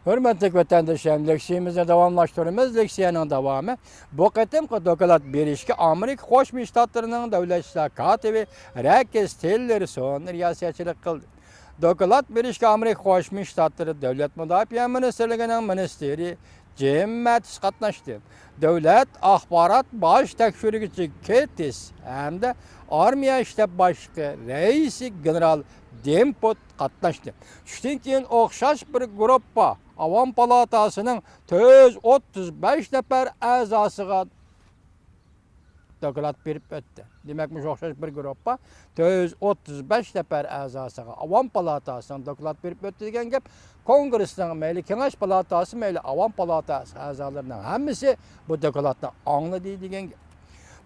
Hürmetli vatandaşlarım, leksiyemizni davamlaştırıyoruz. Leksiyanın davamı. Bu qitimki doklad berishga Amerika Qo'shma Shtatlarining davlat ishlar katibi Rex Tillerson riyosachilik qildi. Doklad berishga Amerika Qo'shma Shtatlari davlat mudofaa ministrligining ministri Jim Mattis qatnashdi. Davlat axborot bosh tekshiruvchisi Curtis hamda armiya shtab boshlig'i raisi general Dempot qatnashdi. Shundan keyin o'xshash bir guruhga Avam Palatasının 135 nafar a'zosiga doklad berib o'tdi. Demak, o'xshash bir guruhga 135 nafar a'zosiga Avam Palatasının doklad berib o'tdi degan gap Kongressning mayli Kengash palatasi mayli Avam Palatasi a'zolarining hammasi bu dokladni angladi degan gap.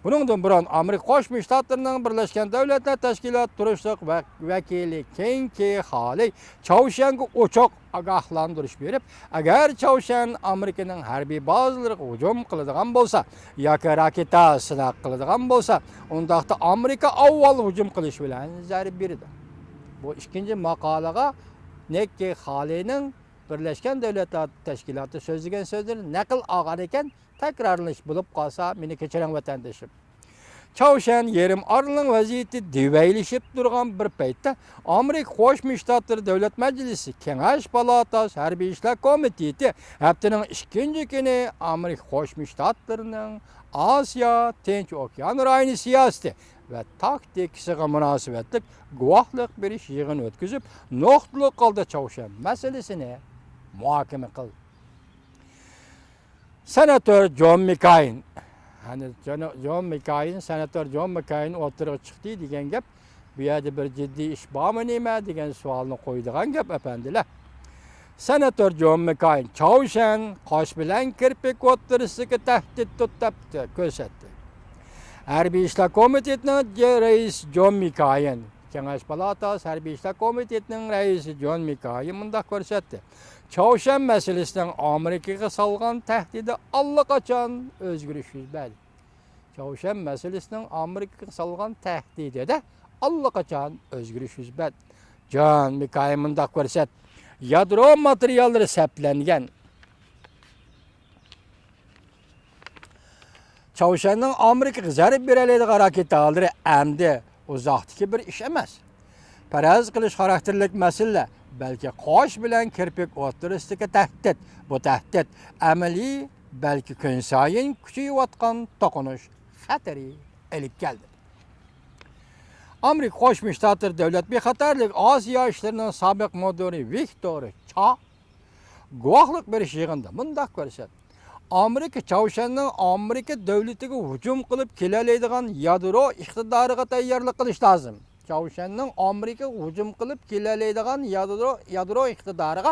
Buningdan burun Amerika Qo'shma Shtatlarining Birlashgan Davlatlar Tashkiloti turishliq vakili Kenki Haley Chaushanga ochiq ogohlantirish berib, agar Chaushan Amerikaning harbiy bazalariga hujum qiladigan bo'lsa yoki raketa sinaq qiladigan bo'lsa, undaqda Amerika avval hujum qilish bilan zarb berdi. Bu ikkinchi maqolaga Kenki Haleyning Birlashgan Davlatlar Tashkiloti so'zlagan so'zlarni naql olgan ekan. Takrorlanish bo'lib qolsa, meni kechiring vatandoshim. Chaushan yerim orlining vaziyati devaylashib turgan bir paytda Amerika Qo'shma Shtatlari Davlat Majlisi Kengash palatasi harbiy ishlar komiteti haftaning 2 kuni Amerika Qo'shma Shtatlarining Osiyo Tinch okean rayoni siyosati va taktikasiga munosabatli guvohlik berish yig'ini o'tkazib, nuqtali holda Chaushan masalasini muhokama qildi. Senator John McCain, Senator John McCain o'tirib chiqdi degan gap, bu yerda bir jiddiy ish bormi nima degan savolni qo'ydigan gap apandilar. Senator John McCain Chaushan qosh bilan kirpik o'tirishga tahdid ko'rsatdi. Harbiy ishlar komitetining raisi John McCain, Kengash palatasi harbiy ishlar komitetining raisi John McCain mundaq ko'rsatdi. Chaushan masalasining Amerikaga solgan tahdidi allaqachon o'zgarish yuz berdi. Chaushan masalasining Amerikaga solgan tahdidida allaqachon o'zgarish yuz berdi. John McCain mundaq ko'rsatdi. Yadro materiallari saqlangan Chaushanning Amerikaga zarb beradigan raketalar endi uzoqdagi bir ish emas. Faraz qilish xarakterlik masala, balki qosh bilan kirpik o'tirishga tahdid. Bu tahdid amaliy, balki kun sayin kuchayayotgan to'qinish xatari olib keldi. Amerika Qo'shma Shtatlari davlat bexatarlik Osiyo ishlarining sobiq mudiri Viktor Cha guvohlik berish yig'inida mundaq ko'rsatdi. Amerika Chaushanning Amerika davlatiga hujum qilib kelalaydigan yadro iqtidoriga tayyorlik qilish lozim. Chaushanning Amerika hujum qilib kelalaydigan yadro iqtidoriga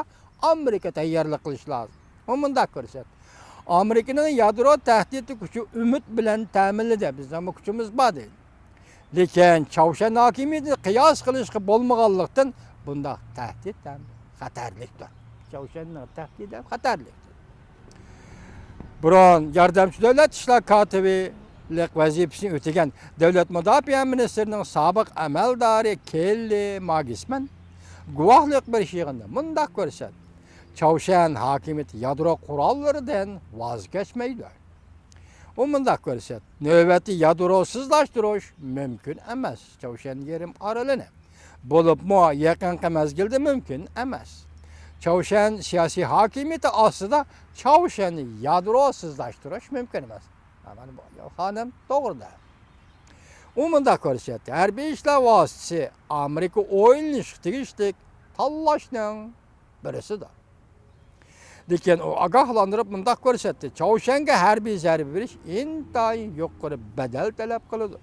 Amerika tayyorlik qilish lozim. U mundaq ko'rsatdi. Amerikaning yadro tahdidi kuchi umid bilan ta'minladi. Bizning kuchimiz bor deydi. Lekin Chaushan hokimiyati qiyos qilishga bo'lmaganlikdan bundaq tahdid ham xatarlikdir. Chaushanning tahdidi ham xatarlik. Burun yordamchi davlat ishlar kotibilik vazifasini o'tagan davlat mudofaa ministrining sobiq amaldori Kelly Magisman guvohlik berish yig'inida mundaq ko'rsatdi. Chaushan hokimiyati yadro qurollaridan voz kechmaydi. U mundaq ko'rsatdi. Navbatda yadrosizlashtirish mumkin emas. Chaushan yerim oralini bo'libmi yaqinqi mezgilda mumkin emas. Chaushan siyosiy hokimiyati ostida Chaushanni yadrosizlashtirish mumkin emas. Mana bu xonim to'g'rida. U mundaq ko'rsatdi. Harbiy ishlar vositasi Amerika o'yinish tegishli tanlashning birisidir. Lekin u ogohlantirib mundaq ko'rsatdi. Chaushanga harbiy zarba berish intayin yuqori badal talab qiladi.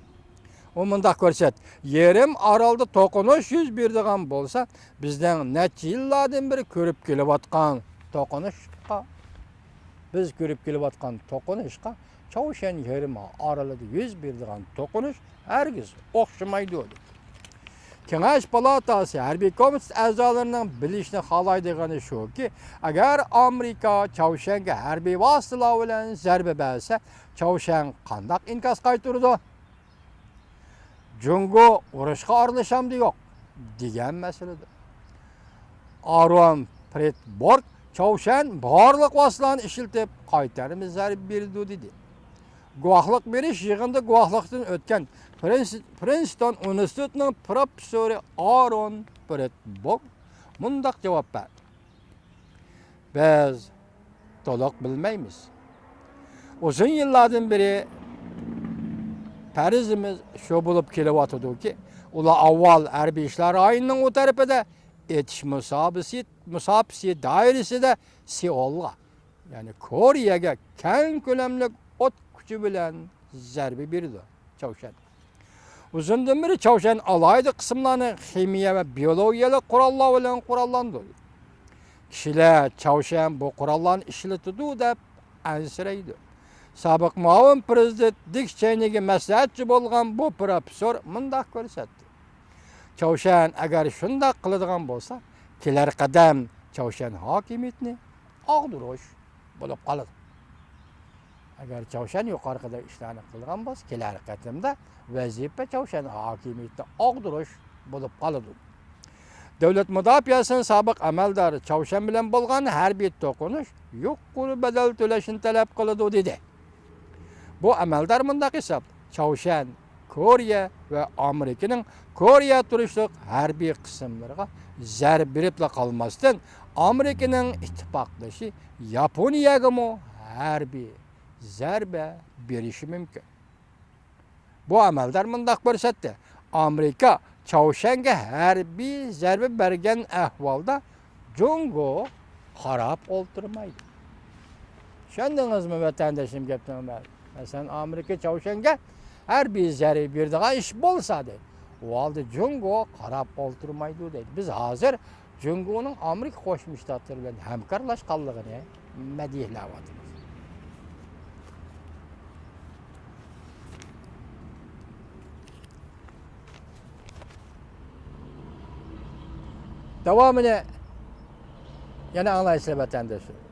U mundaq ko'rsatdi. Yerim orolda to'qinish yuz beradigan bo'lsa, bizning necha yillardan beri ko'rib kelayotgan to'qinishqa Chaushan yerim orolida yuz beradigan to'qinish hargiz o'xshamaydi. Kengash palatasi harbiy komiteti a'zolarining bilishni xohlaydigani shuki, agar Amerika Chaushanga harbiy vositalar bilan zarba bersa, Chaushan qanday inkas qaytaradi? Jungo urushga aralashamdi yo'q degan masaladir. Aaron Fredborg Çavuşan barlıq vasıtlarını işiltip qaytarımız zarb berdi dedi. Guvahlıq beriş yığında guvahlықtın ötken Princeton Üniversitesi'nin profesörü Aaron Bradbury mundaq cevap verdi. Biz to'liq bilmaymiz. Uzun yıllardan beri perizimiz şu bo'lib kelyapti-ki, ular avval harbiy ishlar ayının o tarafida etish musabisi doirasida Seulga, yani Koreyaga keng ko'lamli o't kuchi bilan zarba berdi Çavuşan. Uzundan beri Çavuşan alayda qismlarni ximiya va biologiyalik qurollar bilan qurollantirdi. Kishilar Çavuşan bu qurollarni ishlatdi deb ansiraydi. Sobiq muavin prezident Dik Cheneyga maslahatchi bo'lgan bu professor mundaq ko'rsatdi. Çavuşan agar shunday qiladigan bo'lsa, kelar qadam Çavuşan hokimiyatni og'dirish bo'lib qoladi. Agar Çavuşan yuqorida ishlarni qilgan bo'lsa, kelar qadamda vazifa Çavuşan hokimiyatni og'dirish bo'lib qoladi. Davlat mudofaasining sobiq amaldori Çavuşan bilan bo'lgan harbiy to'qinish yuqori badal to'lashni talab qiladi dedi. Bu amaldor mundaq hisob. Çavuşan Koreya va Amerikaning Koreya turishliq harbiy qismlariga zarb berib qolmasdan Amerikaning ittifoqdoshi Yaponiyaga harbiy zarba berishi mumkin. Bu amaldor mundaq ko'rsatdi. Amerika Çavuşanga harbiy zarba bergan ahvolda Jungo qarab o'ltirmaydi. Tushundingizmi vatandoshim gapdan? Masalan, Amerika Çavuşanga harbiy zarba berdigan ish bo'lsa deydi. U holda Jungo qarab o'ltirmaydi deydi. Biz hozir Jungoning Amerika Qo'shma Shtatlari bilan hamkorlashganligini madihlayapmiz. Davamını yana anlaysizlar vatandaşlar.